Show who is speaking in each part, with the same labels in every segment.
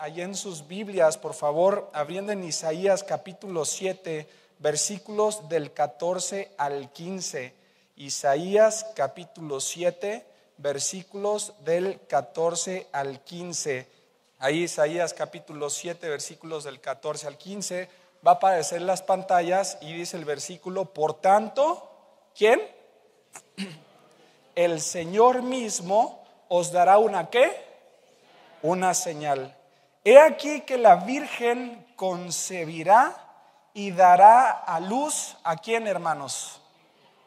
Speaker 1: allá en sus Biblias, por favor, abriendo en Isaías capítulo 7, versículos del 14 al 15. Isaías capítulo 7, versículos del 14 al 15. Ahí Isaías capítulo 7, versículos del 14 al 15. Va a aparecer en las pantallas y dice el versículo: por tanto, ¿quién? El Señor mismo os dará una ¿qué? Una señal. He aquí que la Virgen concebirá y dará a luz, ¿a quién, hermanos?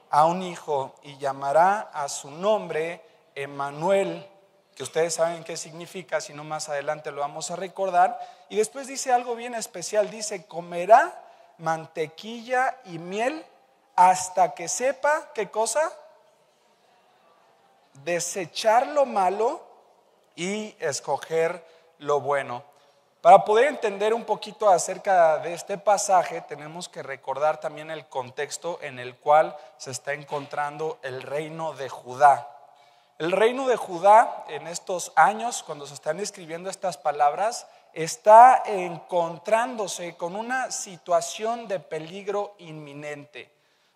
Speaker 1: A un hijo, y llamará a su nombre Emmanuel, que ustedes saben qué significa, si no más adelante lo vamos a recordar. Y después dice algo bien especial, dice: comerá mantequilla y miel hasta que sepa, ¿qué cosa? Desechar lo malo y escoger lo bueno. Para poder entender un poquito acerca de este pasaje, tenemos que recordar también el contexto en el cual se está encontrando el reino de Judá. El reino de Judá, en estos años, cuando se están escribiendo estas palabras, está encontrándose con una situación de peligro inminente.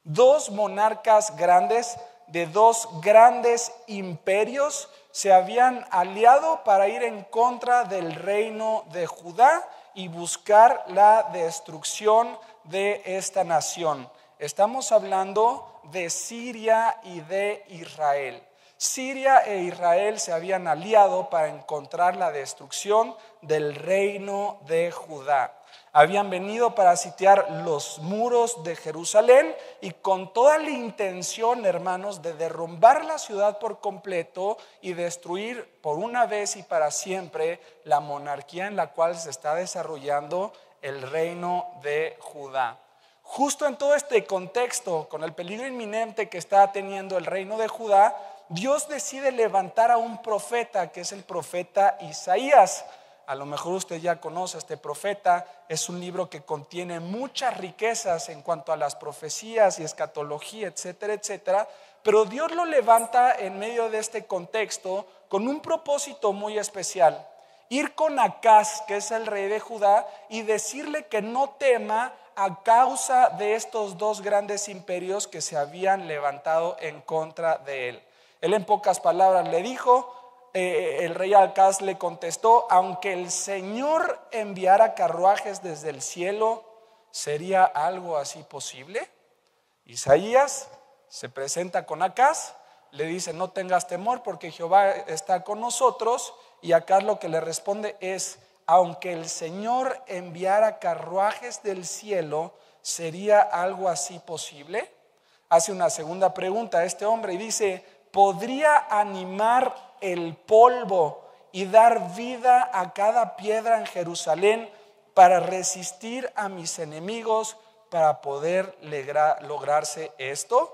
Speaker 1: Dos monarcas grandes de dos grandes imperios se habían aliado para ir en contra del reino de Judá y buscar la destrucción de esta nación. Estamos hablando de Siria y de Israel. Siria e Israel se habían aliado para encontrar la destrucción del reino de Judá. Habían venido para sitiar los muros de Jerusalén y con toda la intención, hermanos, de derrumbar la ciudad por completo y destruir por una vez y para siempre la monarquía en la cual se está desarrollando el reino de Judá. Justo en todo este contexto, con el peligro inminente que está teniendo el reino de Judá, Dios decide levantar a un profeta, que es el profeta Isaías. A lo mejor usted ya conoce a este profeta. Es un libro que contiene muchas riquezas en cuanto a las profecías y escatología, etcétera, etcétera. Pero Dios lo levanta en medio de este contexto con un propósito muy especial: ir con Acaz, que es el rey de Judá, y decirle que no tema a causa de estos dos grandes imperios que se habían levantado en contra de él. Él, en pocas palabras, le dijo, el rey Acaz le contestó: aunque el Señor enviara carruajes desde el cielo, ¿sería algo así posible? Isaías se presenta con Acaz, le dice: no tengas temor porque Jehová está con nosotros. Y Acaz lo que le responde es: aunque el Señor enviara carruajes del cielo, ¿sería algo así posible? Hace una segunda pregunta a este hombre y dice: ¿podría animar el polvo y dar vida a cada piedra en Jerusalén para resistir a mis enemigos, para poder lograrse esto?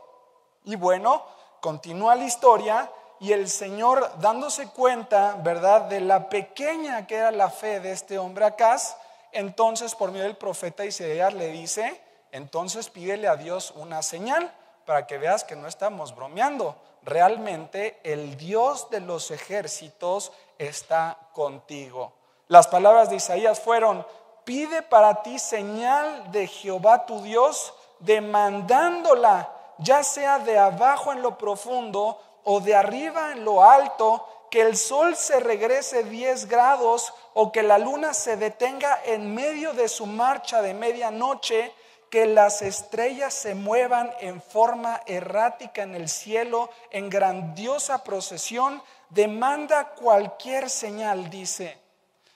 Speaker 1: Y bueno, continúa la historia y el Señor, dándose cuenta, ¿verdad?, de la pequeña que era la fe de este hombre Acaz, entonces por medio del profeta Isaías le dice: entonces pídele a Dios una señal para que veas que no estamos bromeando. Realmente el Dios de los ejércitos está contigo. Las palabras de Isaías fueron: pide para ti señal de Jehová tu Dios, demandándola, ya sea de abajo en lo profundo o de arriba en lo alto, que el sol se regrese 10 grados o que la luna se detenga en medio de su marcha de medianoche, que las estrellas se muevan en forma errática en el cielo, en grandiosa procesión. Demanda cualquier señal, dice,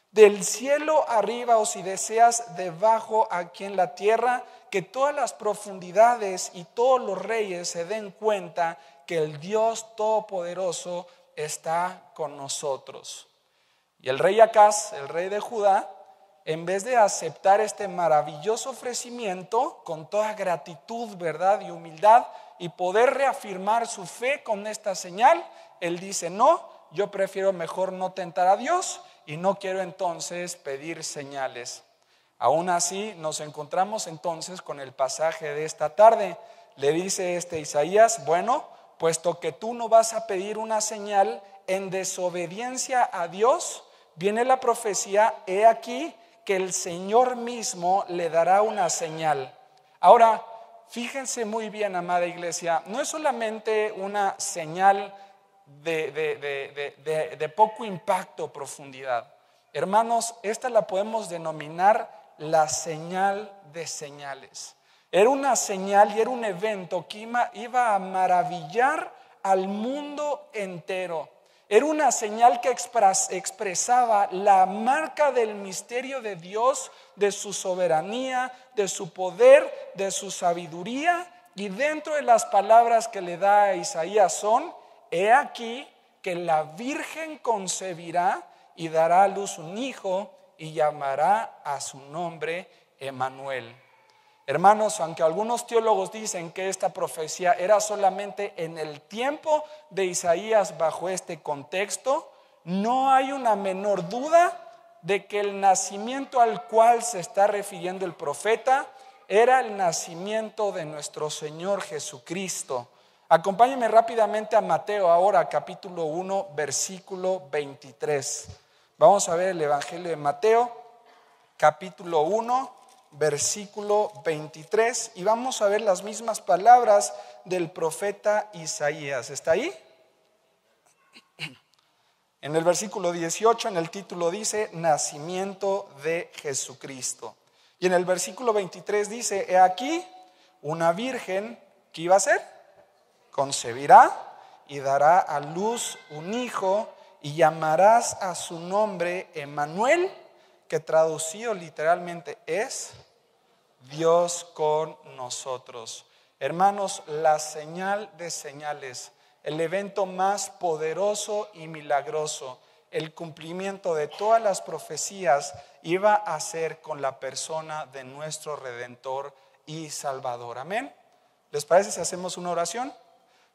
Speaker 1: del cielo arriba, o si deseas debajo aquí en la tierra, que todas las profundidades y todos los reyes se den cuenta que el Dios Todopoderoso está con nosotros. Y el rey Acaz, el rey de Judá, en vez de aceptar este maravilloso ofrecimiento con toda gratitud, verdad y humildad, y poder reafirmar su fe con esta señal, él dice: no, yo prefiero mejor no tentar a Dios y no quiero entonces pedir señales. Aún así nos encontramos entonces con el pasaje de esta tarde. Le dice Isaías: bueno, puesto que tú no vas a pedir una señal en desobediencia a Dios, viene la profecía, he aquí que el Señor mismo le dará una señal. Ahora, fíjense muy bien, amada iglesia, no es solamente una señal de poco impacto o profundidad. Hermanos, esta la podemos denominar la señal de señales. Era una señal y era un evento que iba a maravillar al mundo entero. Era una señal que expresaba la marca del misterio de Dios, de su soberanía, de su poder, de su sabiduría. Y dentro de las palabras que le da a Isaías son: he aquí que la Virgen concebirá y dará a luz un hijo y llamará a su nombre Emmanuel. Hermanos, aunque algunos teólogos dicen que esta profecía era solamente en el tiempo de Isaías bajo este contexto, no hay una menor duda de que el nacimiento al cual se está refiriendo el profeta era el nacimiento de nuestro Señor Jesucristo. Acompáñenme rápidamente a Mateo ahora, capítulo 1, versículo 23. Vamos a ver el Evangelio de Mateo, capítulo 1, versículo 23, y vamos a ver las mismas palabras del profeta Isaías. ¿Está ahí? En el versículo 18, en el título dice: nacimiento de Jesucristo. Y en el versículo 23 dice: he aquí, una virgen, ¿qué iba a hacer? Concebirá y dará a luz un hijo y llamarás a su nombre Emmanuel, que traducido literalmente es Dios con nosotros. Hermanos, la señal de señales, el evento más poderoso y milagroso, el cumplimiento de todas las profecías iba a ser con la persona de nuestro Redentor y Salvador. Amén. ¿Les parece si hacemos una oración?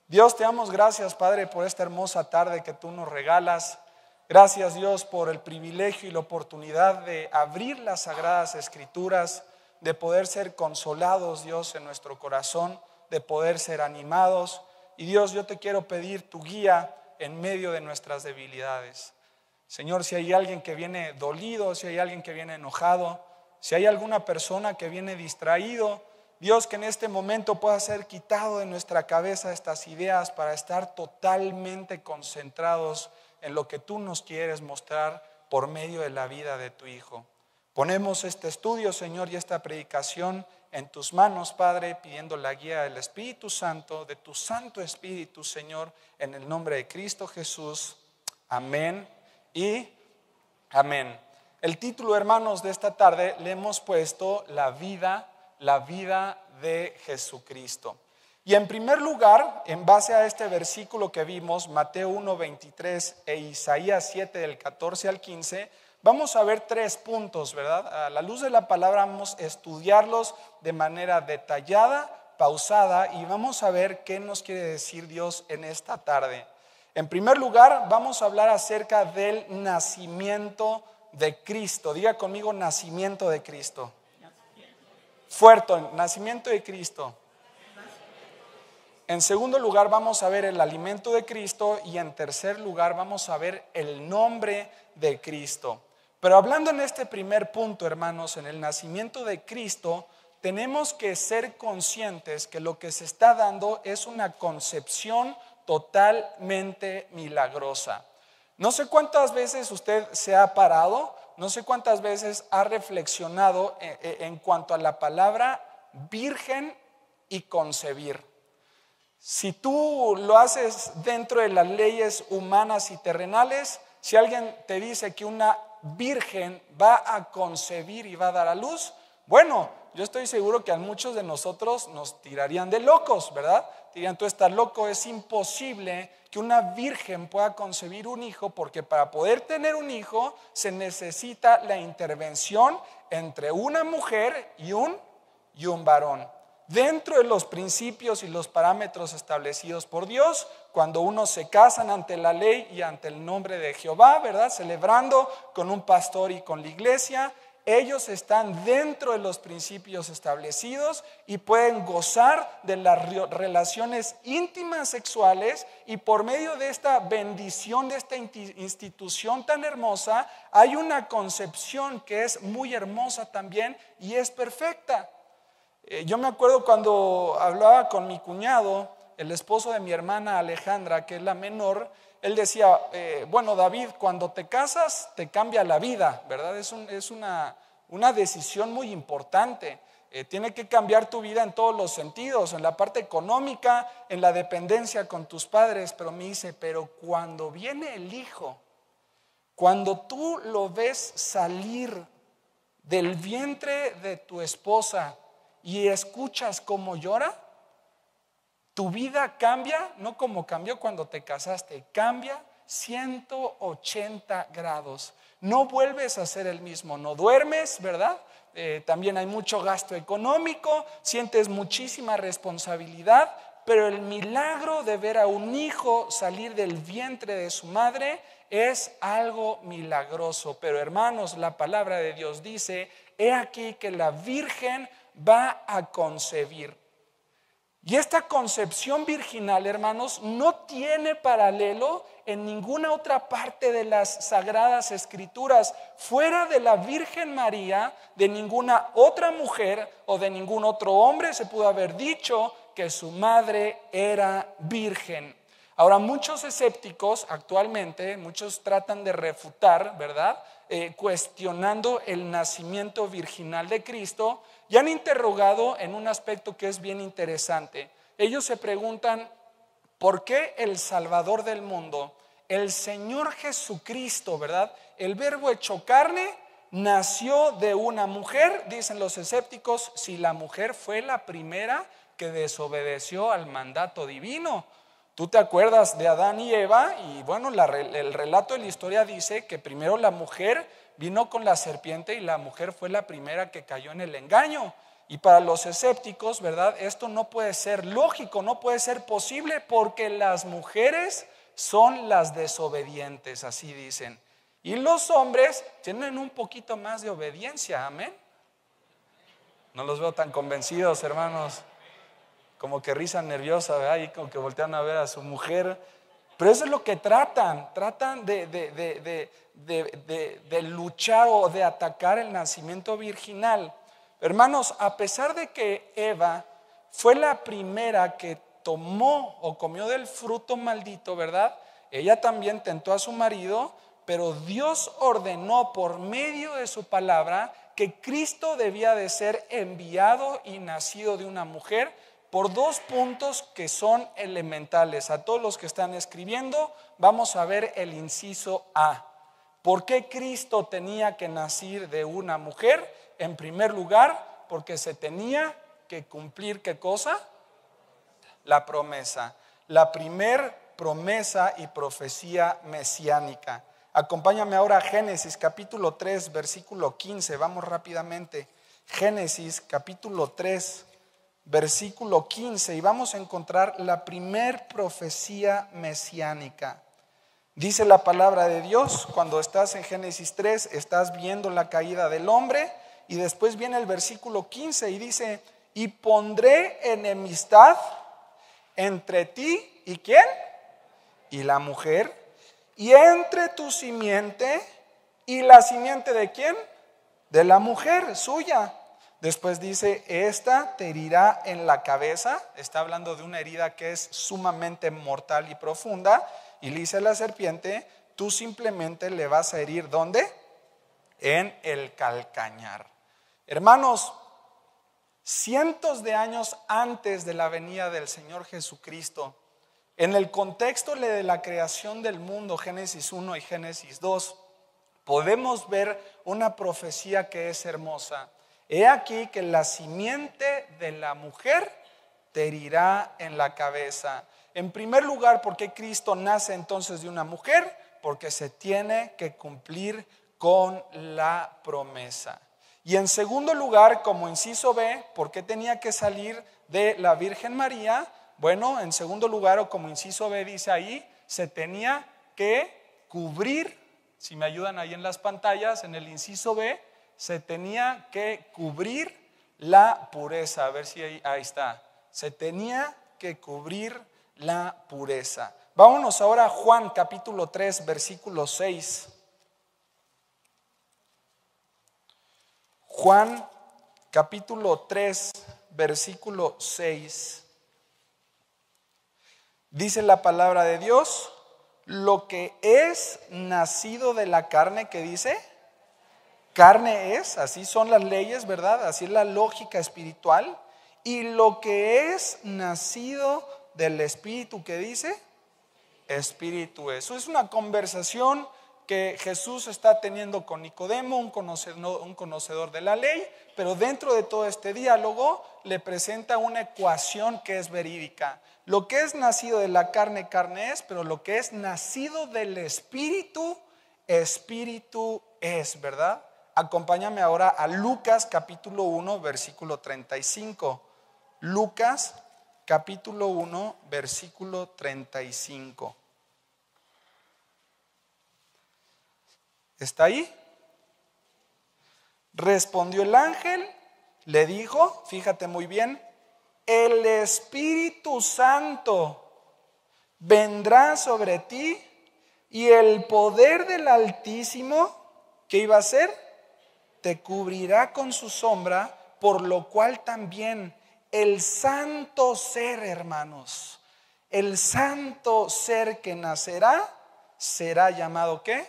Speaker 1: Dios, te damos gracias, Padre, por esta hermosa tarde que tú nos regalas. Gracias, Dios, por el privilegio y la oportunidad de abrir las Sagradas Escrituras, de poder ser consolados, Dios, en nuestro corazón, de poder ser animados. Y Dios, yo te quiero pedir tu guía en medio de nuestras debilidades. Señor, si hay alguien que viene dolido, si hay alguien que viene enojado, si hay alguna persona que viene distraído, Dios, que en este momento pueda ser quitado de nuestra cabeza estas ideas para estar totalmente concentrados en lo que tú nos quieres mostrar por medio de la vida de tu Hijo. Ponemos este estudio, Señor, y esta predicación en tus manos, Padre, pidiendo la guía del Espíritu Santo, de tu Santo Espíritu, Señor, en el nombre de Cristo Jesús. Amén y amén. El título, hermanos, de esta tarde le hemos puesto la vida de Jesucristo. Y en primer lugar, en base a este versículo que vimos, Mateo 1:23 e Isaías 7 del 14 al 15, vamos a ver 3 puntos, ¿verdad? A la luz de la palabra vamos a estudiarlos de manera detallada, pausada, y vamos a ver qué nos quiere decir Dios en esta tarde. En primer lugar, vamos a hablar acerca del nacimiento de Cristo. Diga conmigo: nacimiento de Cristo. Fuerte, nacimiento de Cristo. En segundo lugar, vamos a ver el alimento de Cristo, y en tercer lugar vamos a ver el nombre de Cristo. Pero hablando en este primer punto, hermanos, en el nacimiento de Cristo, tenemos que ser conscientes que lo que se está dando es una concepción totalmente milagrosa. No sé cuántas veces usted se ha parado, no sé cuántas veces ha reflexionado en cuanto a la palabra virgen y concebir. Si tú lo haces dentro de las leyes humanas y terrenales, si alguien te dice que una virgen va a concebir y va a dar a luz, bueno, yo estoy seguro que a muchos de nosotros nos tirarían de locos, ¿verdad? Dirían: tú estás loco, es imposible que una virgen pueda concebir un hijo, porque para poder tener un hijo se necesita la intervención entre una mujer y un varón. Dentro de los principios y los parámetros establecidos por Dios, cuando unos se casan ante la ley y ante el nombre de Jehová, ¿verdad? Celebrando con un pastor y con la iglesia, ellos están dentro de los principios establecidos y pueden gozar de las relaciones íntimas sexuales, y por medio de esta bendición, de esta institución tan hermosa, hay una concepción que es muy hermosa también y es perfecta. Yo me acuerdo cuando hablaba con mi cuñado, el esposo de mi hermana Alejandra, que es la menor. Él decía, bueno, David, cuando te casas te cambia la vida, ¿verdad? Es una decisión muy importante. Tiene que cambiar tu vida en todos los sentidos, en la parte económica, en la dependencia con tus padres. Pero me dice, pero cuando viene el hijo, cuando tú lo ves salir del vientre de tu esposa y escuchas cómo llora, tu vida cambia, no como cambió cuando te casaste, cambia 180 grados. No vuelves a ser el mismo, no duermes, ¿verdad? También hay mucho gasto económico, sientes muchísima responsabilidad, pero el milagro de ver a un hijo salir del vientre de su madre es algo milagroso. Pero hermanos, la palabra de Dios dice, he aquí que la Virgen va a concebir. Y esta concepción virginal, hermanos, no tiene paralelo en ninguna otra parte de las Sagradas Escrituras. Fuera de la Virgen María, de ninguna otra mujer o de ningún otro hombre se pudo haber dicho que su madre era virgen. Ahora, muchos escépticos actualmente, muchos tratan de refutar, ¿verdad? Cuestionando el nacimiento virginal de Cristo, y han interrogado en un aspecto que es bien interesante. Ellos se preguntan, ¿por qué el Salvador del mundo, el Señor Jesucristo, ¿verdad? El verbo hecho carne, nació de una mujer? Dicen los escépticos, si la mujer fue la primera que desobedeció al mandato divino. Tú te acuerdas de Adán y Eva, y bueno, el relato de la historia dice que primero la mujer vino con la serpiente y la mujer fue la primera que cayó en el engaño. Y para los escépticos, ¿verdad? Esto no puede ser lógico, no puede ser posible, porque las mujeres son las desobedientes, así dicen. Y los hombres tienen un poquito más de obediencia, amén. No los veo tan convencidos, hermanos. Como que risa nerviosa, ¿verdad? Y como que voltean a ver a su mujer. Pero eso es lo que tratan de luchar o de atacar el nacimiento virginal. Hermanos, a pesar de que Eva fue la primera que tomó o comió del fruto maldito, ¿verdad? Ella también tentó a su marido, pero Dios ordenó por medio de su palabra que Cristo debía de ser enviado y nacido de una mujer, por dos puntos que son elementales. A todos los que están escribiendo, vamos a ver el inciso A. ¿Por qué Cristo tenía que nacer de una mujer? En primer lugar, porque se tenía que cumplir, ¿qué cosa? La promesa. La primer promesa y profecía mesiánica. Acompáñame ahora a Génesis capítulo 3, versículo 15. Vamos rápidamente. Génesis capítulo 3. Versículo 15, y vamos a encontrar la primer profecía mesiánica. Dice la palabra de Dios, cuando estás en Génesis 3, estás viendo la caída del hombre, y después viene el versículo 15 y dice, y pondré enemistad entre ti y ¿quién? Y la mujer, y entre tu simiente y la simiente ¿de quién? De la mujer suya. Después dice, esta te herirá en la cabeza. Está hablando de una herida que es sumamente mortal y profunda. Y le dice a la serpiente, tú simplemente le vas a herir, ¿dónde? En el calcañar. Hermanos, cientos de años antes de la venida del Señor Jesucristo, en el contexto de la creación del mundo, Génesis 1 y Génesis 2, podemos ver una profecía que es hermosa. He aquí que la simiente de la mujer te herirá en la cabeza. En primer lugar, ¿por qué Cristo nace entonces de una mujer? Porque se tiene que cumplir con la promesa. Y en segundo lugar, como inciso B, ¿por qué tenía que salir de la Virgen María? Bueno, en segundo lugar, o como inciso B dice ahí, se tenía que cubrir, si me ayudan ahí en las pantallas, en el inciso B, se tenía que cubrir la pureza. A ver si ahí está. Se tenía que cubrir la pureza. Vámonos ahora a Juan capítulo 3, versículo 6. Juan capítulo 3, versículo 6. Dice la palabra de Dios: lo que es nacido de la carne, ¿qué dice? Carne es, así son las leyes, ¿verdad? Así es la lógica espiritual. Y lo que es nacido del Espíritu, ¿qué dice? Espíritu es. Eso es una conversación que Jesús está teniendo con Nicodemo, un conocedor de la ley, pero dentro de todo este diálogo le presenta una ecuación que es verídica. Lo que es nacido de la carne, carne es, pero lo que es nacido del Espíritu, Espíritu es, ¿verdad? Acompáñame ahora a Lucas capítulo 1, versículo 35. Lucas capítulo 1, versículo 35. ¿Está ahí? Respondió el ángel, le dijo, fíjate muy bien, el Espíritu Santo vendrá sobre ti y el poder del Altísimo, ¿qué iba a hacer? Te cubrirá con su sombra, por lo cual también el santo ser, hermanos, el santo ser que nacerá será llamado ¿qué?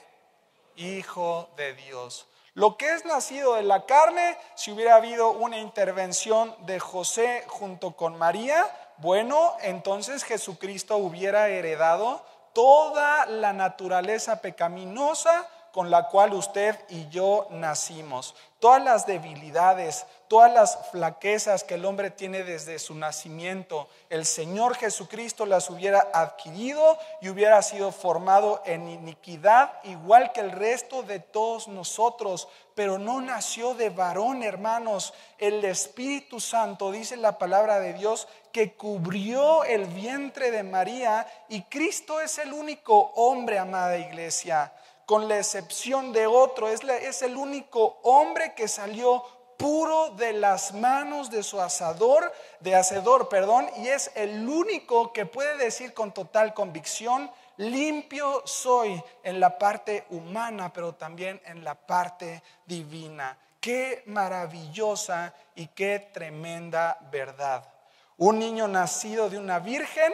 Speaker 1: Hijo de Dios. Lo que es nacido de la carne, si hubiera habido una intervención de José junto con María, bueno, entonces Jesucristo hubiera heredado toda la naturaleza pecaminosa con la cual usted y yo nacimos. Todas las debilidades, todas las flaquezas que el hombre tiene desde su nacimiento, el Señor Jesucristo las hubiera adquirido y hubiera sido formado en iniquidad, igual que el resto de todos nosotros. Pero no nació de varón, hermanos. El Espíritu Santo, dice la palabra de Dios, que cubrió el vientre de María, y Cristo es el único hombre, amada iglesia, con la excepción de otro, es el único hombre que salió puro de las manos de su hacedor, y es el único que puede decir con total convicción: limpio soy en la parte humana, pero también en la parte divina. Qué maravillosa y qué tremenda verdad. Un niño nacido de una virgen,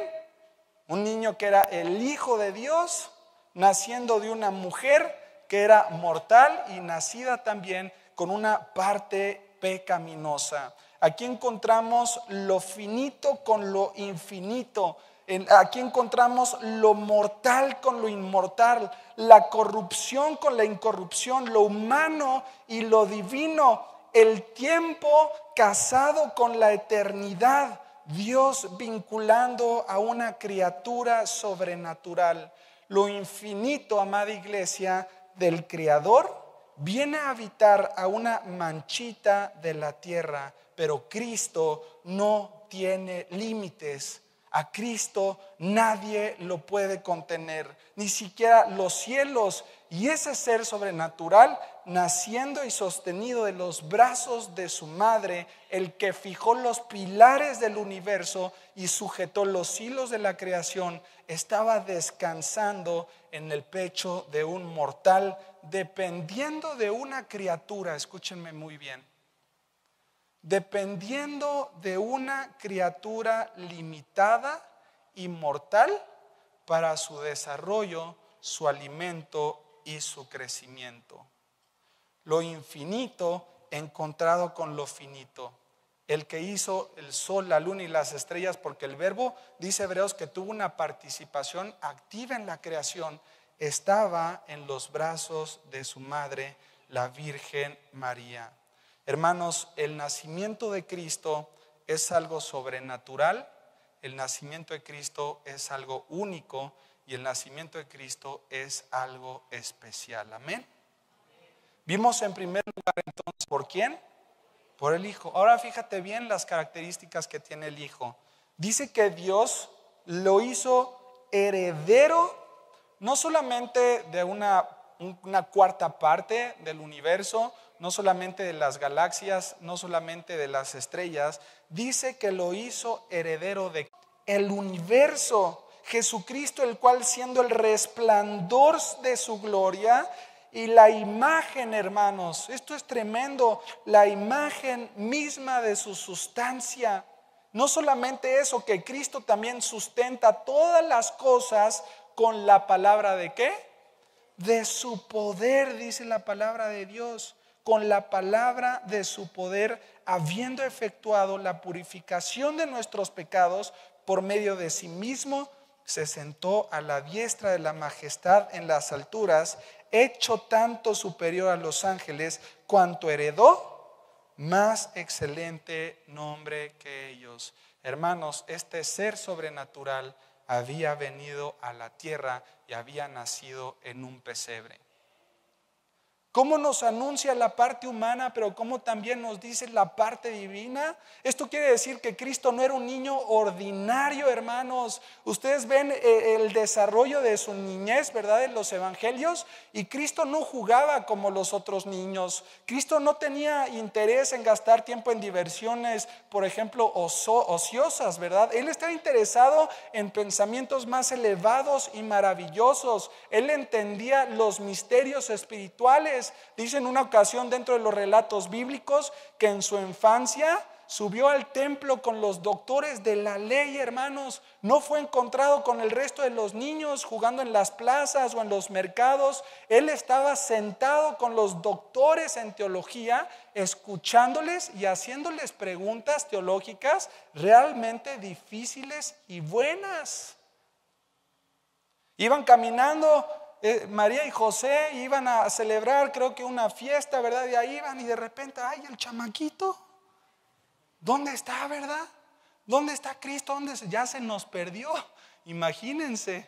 Speaker 1: un niño que era el Hijo de Dios, naciendo de una mujer que era mortal y nacida también con una parte pecaminosa. Aquí encontramos lo finito con lo infinito. Aquí encontramos lo mortal con lo inmortal, la corrupción con la incorrupción, lo humano y lo divino, el tiempo casado con la eternidad, Dios vinculando a una criatura sobrenatural. Lo infinito, amada iglesia, del Creador viene a habitar a una manchita de la tierra, pero Cristo no tiene límites. A Cristo nadie lo puede contener, ni siquiera los cielos. Y ese ser sobrenatural, naciendo y sostenido de los brazos de su madre, el que fijó los pilares del universo y sujetó los hilos de la creación, estaba descansando en el pecho de un mortal, dependiendo de una criatura. Escúchenme muy bien. Dependiendo de una criatura limitada y mortal para su desarrollo, su alimento y su crecimiento. Lo infinito encontrado con lo finito. El que hizo el sol, la luna y las estrellas, porque el verbo, dice Hebreos, que tuvo una participación activa en la creación, estaba en los brazos de su madre, la Virgen María. Hermanos, el nacimiento de Cristo es algo sobrenatural, el nacimiento de Cristo es algo único y el nacimiento de Cristo es algo especial. Amén. Vimos en primer lugar entonces, ¿por quién? Por el Hijo. Ahora fíjate bien las características que tiene el Hijo. Dice que Dios lo hizo heredero, no solamente de una cuarta parte del universo, no solamente de las galaxias, no solamente de las estrellas, dice que lo hizo heredero de el universo. Jesucristo, el cual siendo el resplandor de su gloria y la imagen, hermanos, esto es tremendo, la imagen misma de su sustancia. No solamente eso, que Cristo también sustenta todas las cosas con la palabra ¿de qué? De su poder, dice la palabra de Dios. Con la palabra de su poder, habiendo efectuado la purificación de nuestros pecados por medio de sí mismo, se sentó a la diestra de la majestad en las alturas, hecho tanto superior a los ángeles, cuanto heredó más excelente nombre que ellos. Hermanos, este ser sobrenatural había venido a la tierra y había nacido en un pesebre. ¿Cómo nos anuncia la parte humana, pero cómo también nos dice la parte divina? Esto quiere decir que Cristo no era un niño ordinario, hermanos. Ustedes ven el desarrollo de su niñez, ¿verdad? En los evangelios, y Cristo no jugaba como los otros niños. Cristo no tenía interés en gastar tiempo en diversiones, por ejemplo, ociosas, ¿verdad? Él estaba interesado en pensamientos más elevados y maravillosos. Él entendía los misterios espirituales. Dice en una ocasión dentro de los relatos bíblicos que en su infancia subió al templo con los doctores de la ley, hermanos. No fue encontrado con el resto de los niños jugando en las plazas o en los mercados. Él estaba sentado con los doctores en teología, escuchándoles y haciéndoles preguntas teológicas realmente difíciles y buenas. Iban caminando, María y José iban a celebrar, creo que una fiesta, ¿verdad? Y ahí iban y de repente, ay, el chamaquito, ¿dónde está, verdad? ¿Dónde está Cristo? Ya se nos perdió, imagínense.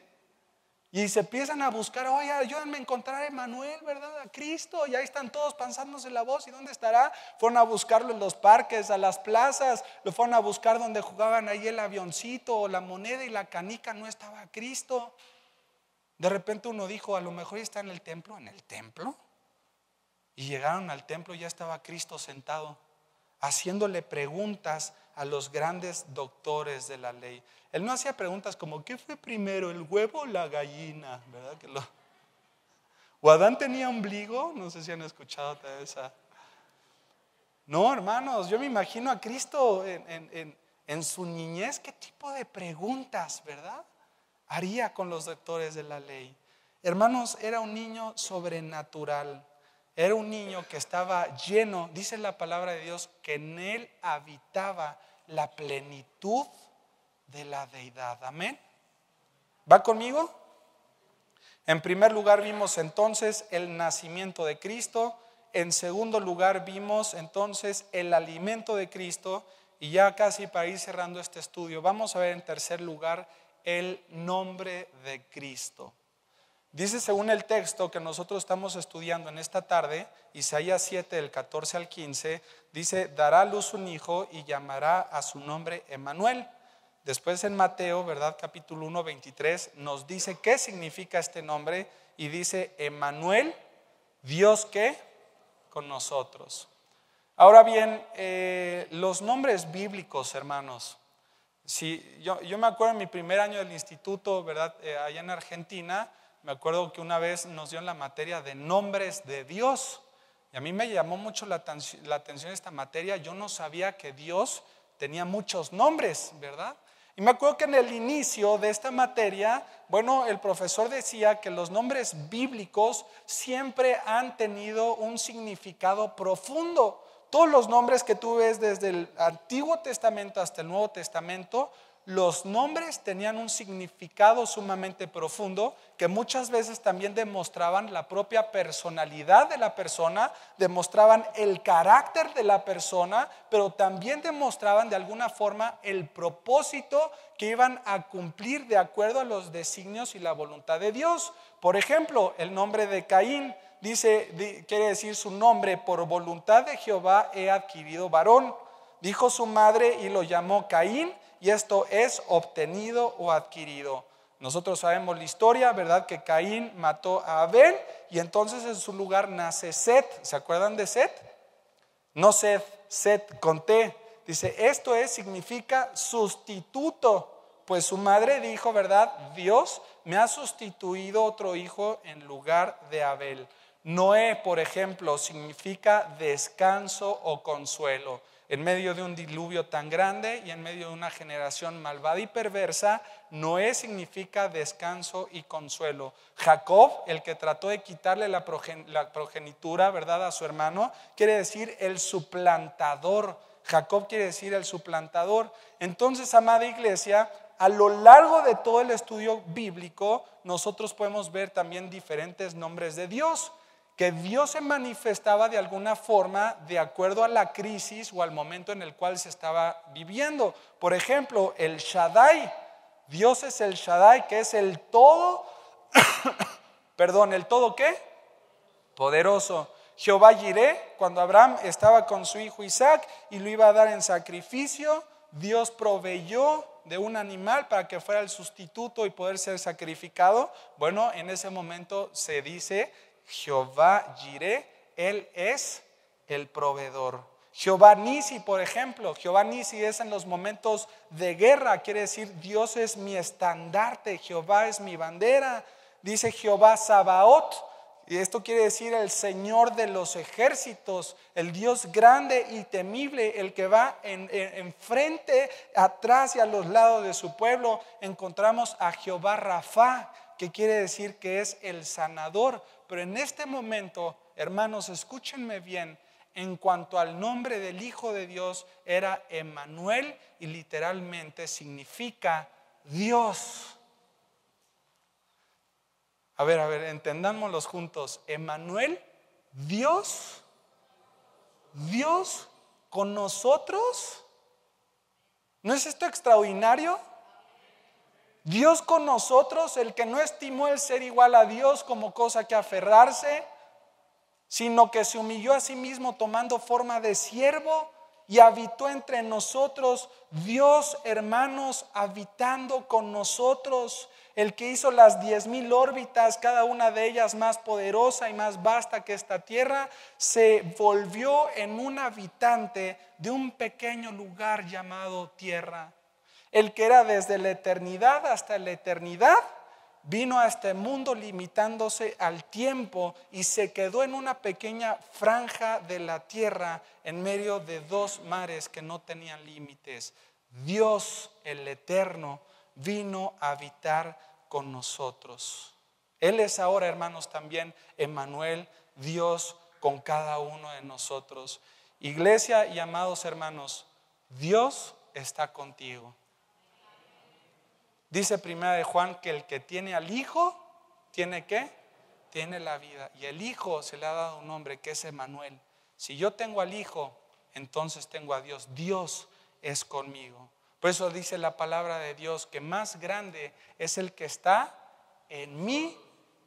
Speaker 1: Y se empiezan a buscar, oye, ayúdenme a encontrar a Emanuel, ¿verdad? A Cristo. Y ahí están todos pasándose la voz. ¿Y dónde estará? Fueron a buscarlo en los parques, a las plazas. Lo fueron a buscar donde jugaban ahí el avioncito o la moneda y la canica. No estaba Cristo. De repente uno dijo, a lo mejor está en el templo. ¿En el templo? Y llegaron al templo y ya estaba Cristo sentado, haciéndole preguntas a los grandes doctores de la ley. Él no hacía preguntas como, ¿qué fue primero, el huevo o la gallina? ¿Verdad que lo? ¿O Adán tenía ombligo? No sé si han escuchado esa. No, hermanos, yo me imagino a Cristo en su niñez, ¿qué tipo de preguntas, verdad? Haría con los doctores de la ley. Hermanos, era un niño sobrenatural. Era un niño que estaba lleno, dice la palabra de Dios, que en él habitaba la plenitud de la deidad. Amén. ¿Va conmigo? En primer lugar vimos entonces el nacimiento de Cristo. En segundo lugar vimos entonces el alimento de Cristo. Y ya casi para ir cerrando este estudio, vamos a ver en tercer lugar el nombre de Cristo. Dice según el texto que nosotros estamos estudiando en esta tarde, Isaías 7 del 14 al 15, dice, dará a luz un hijo y llamará a su nombre Emanuel. Después en Mateo, ¿verdad? Capítulo 1, 23, nos dice qué significa este nombre y dice, Emanuel, Dios ¿qué? Con nosotros. Ahora bien, los nombres bíblicos, hermanos. Sí, yo me acuerdo en mi primer año del instituto, ¿verdad? Allá en Argentina, me acuerdo que una vez nos dio la materia de nombres de Dios. Y a mí me llamó mucho la atención esta materia. Yo no sabía que Dios tenía muchos nombres, ¿verdad? Y me acuerdo que en el inicio de esta materia, bueno, el profesor decía que los nombres bíblicos siempre han tenido un significado profundo. Todos los nombres que tú ves desde el Antiguo Testamento hasta el Nuevo Testamento, los nombres tenían un significado sumamente profundo que muchas veces también demostraban la propia personalidad de la persona, demostraban el carácter de la persona, pero también demostraban de alguna forma el propósito que iban a cumplir de acuerdo a los designios y la voluntad de Dios. Por ejemplo, el nombre de Caín quiere decir su nombre, por voluntad de Jehová he adquirido varón. Dijo su madre y lo llamó Caín, y esto es obtenido o adquirido. Nosotros sabemos la historia, ¿verdad? Que Caín mató a Abel y entonces en su lugar nace Set. ¿Se acuerdan de Set? No Set, Set con T. Dice, esto significa sustituto. Pues su madre dijo, ¿verdad? Dios me ha sustituido otro hijo en lugar de Abel. Noé, por ejemplo, significa descanso o consuelo. En medio de un diluvio tan grande y en medio de una generación malvada y perversa, Noé significa descanso y consuelo. Jacob, el que trató de quitarle la progenitura, ¿verdad?, a su hermano, quiere decir el suplantador. Jacob quiere decir el suplantador. Entonces, amada iglesia, a lo largo de todo el estudio bíblico, nosotros podemos ver también diferentes nombres de Dios, que Dios se manifestaba de alguna forma de acuerdo a la crisis o al momento en el cual se estaba viviendo. Por ejemplo, el Shaddai. Dios es el Shaddai, que es el todo, ¿el todo qué? Poderoso. Jehová Jireh, cuando Abraham estaba con su hijo Isaac y lo iba a dar en sacrificio, Dios proveyó de un animal para que fuera el sustituto y poder ser sacrificado. Bueno, en ese momento se dice Jehová Jireh, Él es el proveedor. Jehová Nisi, por ejemplo, Jehová Nisi es en los momentos de guerra, quiere decir Dios es mi estandarte, Jehová es mi bandera. Dice Jehová Sabaoth, y esto quiere decir el Señor de los ejércitos, el Dios grande y temible, el que va enfrente, atrás y a los lados de su pueblo. Encontramos a Jehová Rafa, que quiere decir que es el sanador. Pero en este momento, hermanos, escúchenme bien, en cuanto al nombre del Hijo de Dios, era Emmanuel y literalmente significa Dios. A ver, entendámoslos juntos. Emmanuel, Dios con nosotros. ¿No es esto extraordinario? Dios con nosotros, el que no estimó el ser igual a Dios como cosa que aferrarse, sino que se humilló a sí mismo tomando forma de siervo y habitó entre nosotros. Dios, hermanos, habitando con nosotros, el que hizo las 10,000 órbitas, cada una de ellas más poderosa y más vasta que esta tierra, se volvió en un habitante de un pequeño lugar llamado tierra. El que era desde la eternidad hasta la eternidad, vino a este mundo limitándose al tiempo y se quedó en una pequeña franja de la tierra en medio de dos mares que no tenían límites. Dios, el eterno, vino a habitar con nosotros. Él es ahora, hermanos, también Emmanuel, Dios con cada uno de nosotros. Iglesia y amados hermanos, Dios está contigo. Dice primera de Juan que el que tiene al Hijo, ¿tiene qué? Tiene la vida. Y el Hijo se le ha dado un nombre que es Emmanuel. Si yo tengo al Hijo, entonces tengo a Dios. Dios es conmigo. Por eso dice la palabra de Dios que más grande es el que está en mí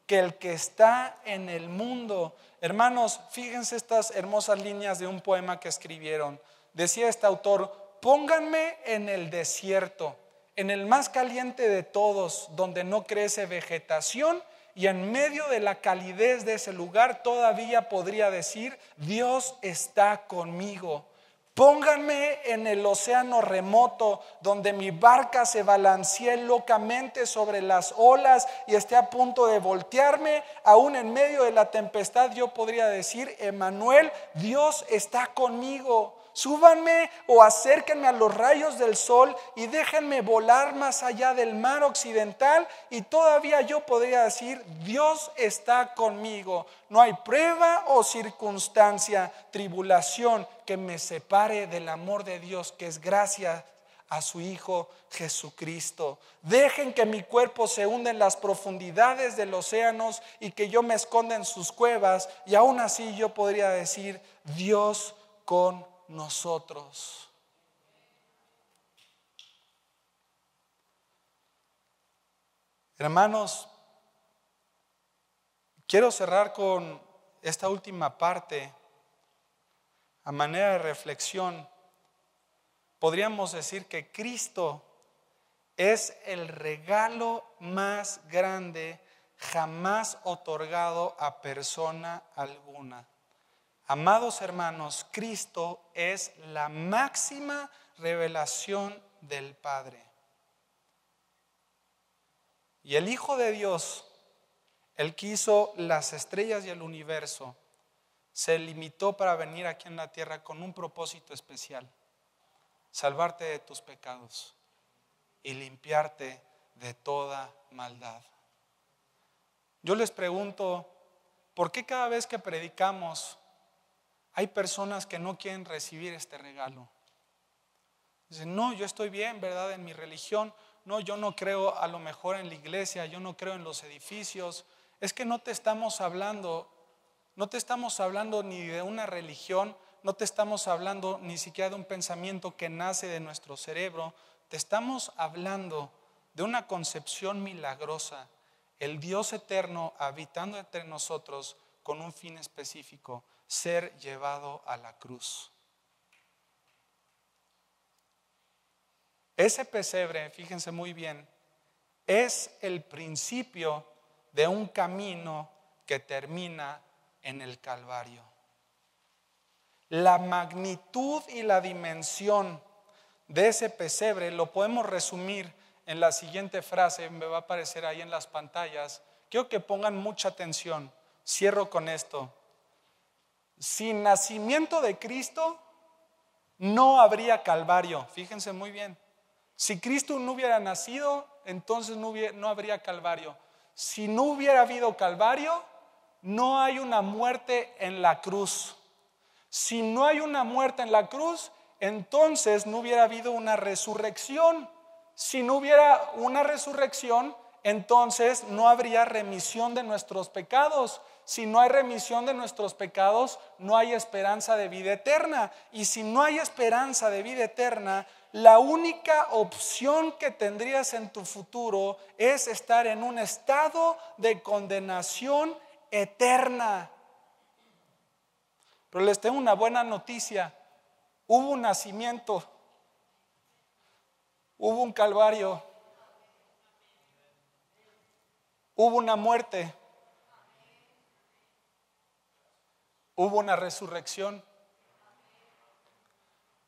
Speaker 1: que el que está en el mundo. Hermanos, fíjense estas hermosas líneas de un poema que escribieron. Decía este autor: pónganme en el desierto, en el más caliente de todos, donde no crece vegetación, y en medio de la calidez de ese lugar todavía podría decir: Dios está conmigo. Pónganme en el océano remoto, donde mi barca se balancee locamente sobre las olas y esté a punto de voltearme. Aún en medio de la tempestad yo podría decir: Emmanuel, Dios está conmigo. Súbanme o acérquenme a los rayos del sol y déjenme volar más allá del mar occidental, y todavía yo podría decir: Dios está conmigo. No hay prueba o circunstancia, tribulación que me separe del amor de Dios, que es gracias a su Hijo Jesucristo. Dejen que mi cuerpo se hunda en las profundidades de los océanos y que yo me esconda en sus cuevas, y aún así yo podría decir: Dios con nosotros. Hermanos, quiero cerrar con esta última parte a manera de reflexión. Podríamos decir que Cristo es el regalo más grande jamás otorgado a persona alguna. Amados hermanos, Cristo es la máxima revelación del Padre. Y el Hijo de Dios, el que hizo las estrellas y el universo, se limitó para venir aquí en la tierra con un propósito especial: salvarte de tus pecados y limpiarte de toda maldad. Yo les pregunto, ¿por qué cada vez que predicamos hay personas que no quieren recibir este regalo? Dicen, no, yo estoy bien, ¿verdad? En mi religión. No, yo no creo a lo mejor en la iglesia, yo no creo en los edificios. Es que no te estamos hablando ni de una religión, no te estamos hablando ni siquiera de un pensamiento que nace de nuestro cerebro. Te estamos hablando de una concepción milagrosa, el Dios eterno habitando entre nosotros con un fin específico: ser llevado a la cruz. Ese pesebre, fíjense muy bien, es el principio de un camino que termina en el Calvario. La magnitud y la dimensión de ese pesebre lo podemos resumir en la siguiente frase, me va a aparecer ahí en las pantallas. Quiero que pongan mucha atención. Cierro con esto. Sin nacimiento de Cristo no habría Calvario. Fíjense muy bien. Si Cristo no hubiera nacido, entonces no habría Calvario. Si no hubiera habido Calvario, no hay una muerte en la cruz. Si no hay una muerte en la cruz, entonces no hubiera habido una resurrección. Si no hubiera una resurrección, entonces no habría remisión de nuestros pecados. Si no hay remisión de nuestros pecados, no hay esperanza de vida eterna. Y si no hay esperanza de vida eterna, la única opción que tendrías en tu futuro es estar en un estado de condenación eterna. Pero les tengo una buena noticia: hubo un nacimiento, hubo un Calvario, hubo una muerte, hubo una resurrección.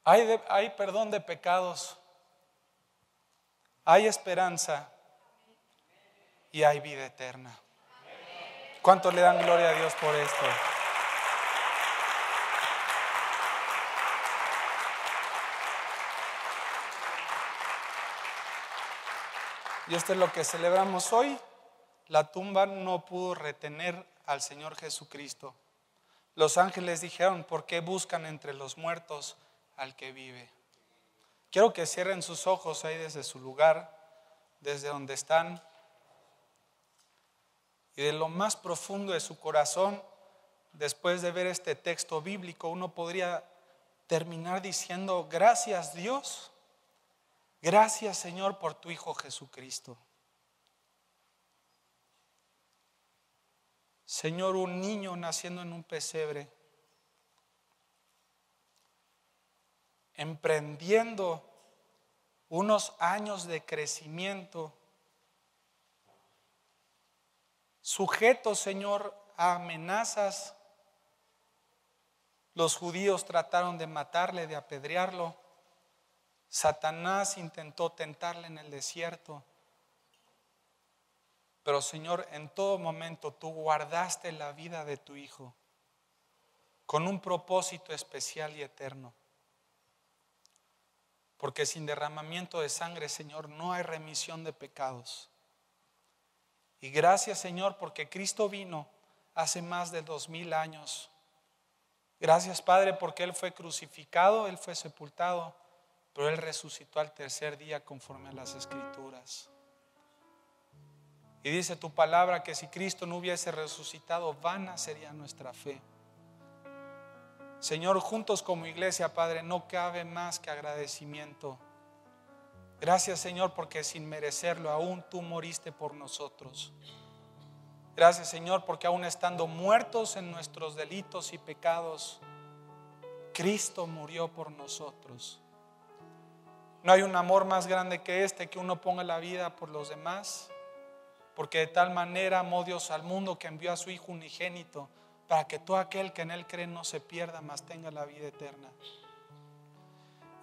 Speaker 1: Hay perdón de pecados, hay esperanza y hay vida eterna. ¿Cuántos le dan gloria a Dios por esto? Y esto es lo que celebramos hoy. La tumba no pudo retener al Señor Jesucristo. Los ángeles dijeron: ¿por qué buscan entre los muertos al que vive? Quiero que cierren sus ojos ahí desde su lugar, desde donde están, y de lo más profundo de su corazón, después de ver este texto bíblico, uno podría terminar diciendo: gracias Dios, gracias Señor por tu Hijo Jesucristo. Señor, un niño naciendo en un pesebre, emprendiendo unos años de crecimiento, sujeto, Señor, a amenazas. Los judíos trataron de matarle, de apedrearlo. Satanás intentó tentarle en el desierto. Pero, Señor, en todo momento tú guardaste la vida de tu Hijo con un propósito especial y eterno. Porque sin derramamiento de sangre, Señor, no hay remisión de pecados. Y gracias, Señor, porque Cristo vino hace más de 2000 años. Gracias, Padre, porque Él fue crucificado, Él fue sepultado, pero Él resucitó al tercer día conforme a las Escrituras. Y dice tu palabra que si Cristo no hubiese resucitado, vana sería nuestra fe. Señor, juntos como iglesia, Padre, no cabe más que agradecimiento. Gracias, Señor, porque sin merecerlo aún tú moriste por nosotros. Gracias, Señor, porque aún estando muertos en nuestros delitos y pecados, Cristo murió por nosotros. No hay un amor más grande que este, que uno ponga la vida por los demás. Porque de tal manera amó Dios al mundo que envió a su Hijo unigénito, para que todo aquel que en Él cree no se pierda, mas tenga la vida eterna.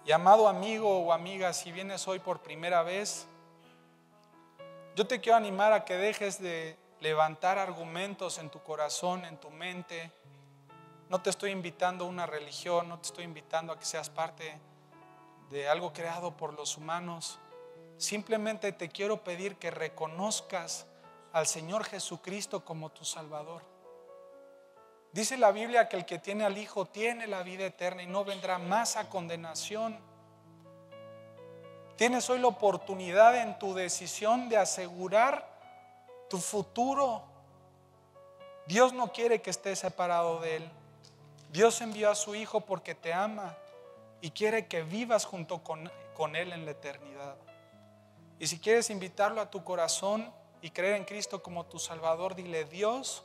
Speaker 1: Y amado amigo o amiga, si vienes hoy por primera vez, yo te quiero animar a que dejes de levantar argumentos en tu corazón, en tu mente. No te estoy invitando a una religión, no te estoy invitando a que seas parte de algo creado por los humanos. Simplemente te quiero pedir que reconozcas al Señor Jesucristo como tu Salvador. Dice la Biblia que el que tiene al Hijo tiene la vida eterna y no vendrá más a condenación. Tienes hoy la oportunidad en tu decisión de asegurar tu futuro. Dios no quiere que estés separado de Él. Dios envió a su Hijo porque te ama y quiere que vivas junto con Él en la eternidad. Y si quieres invitarlo a tu corazón y creer en Cristo como tu Salvador, dile: Dios,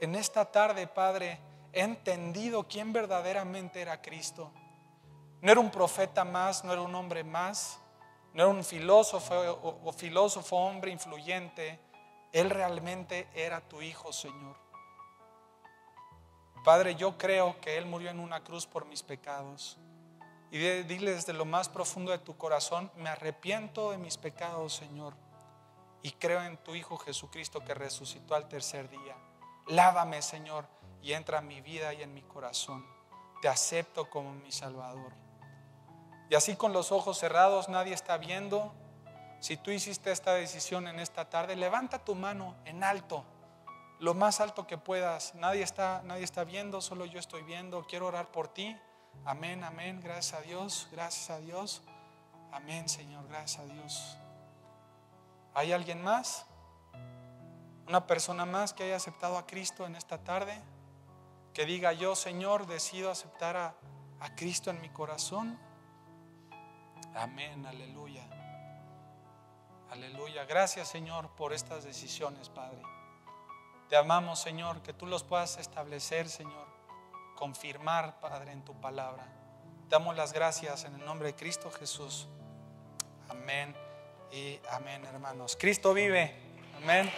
Speaker 1: en esta tarde, Padre, he entendido quién verdaderamente era Cristo. No era un profeta más, no era un hombre más, no era un filósofo hombre influyente. Él realmente era tu Hijo, Señor. Padre, yo creo que Él murió en una cruz por mis pecados. Y dile desde lo más profundo de tu corazón: me arrepiento de mis pecados, Señor, y creo en tu Hijo Jesucristo que resucitó al tercer día. Lávame, Señor, y entra en mi vida y en mi corazón. Te acepto como mi Salvador. Y así, con los ojos cerrados, nadie está viendo. Si tú hiciste esta decisión en esta tarde, levanta tu mano en alto, lo más alto que puedas. Nadie está viendo, solo yo estoy viendo. Quiero orar por ti. Amén, amén, gracias a Dios, gracias a Dios. Amén, Señor, gracias a Dios. ¿Hay alguien más? ¿Una persona más que haya aceptado a Cristo en esta tarde? Que diga: yo, Señor, decido aceptar a Cristo en mi corazón. Amén, aleluya. Aleluya, gracias, Señor, por estas decisiones, Padre. Te amamos, Señor, que tú los puedas establecer, Señor, confirmar, Padre, en tu palabra. Te damos las gracias en el nombre de Cristo Jesús. Amén y amén, hermanos. Cristo vive. Amén.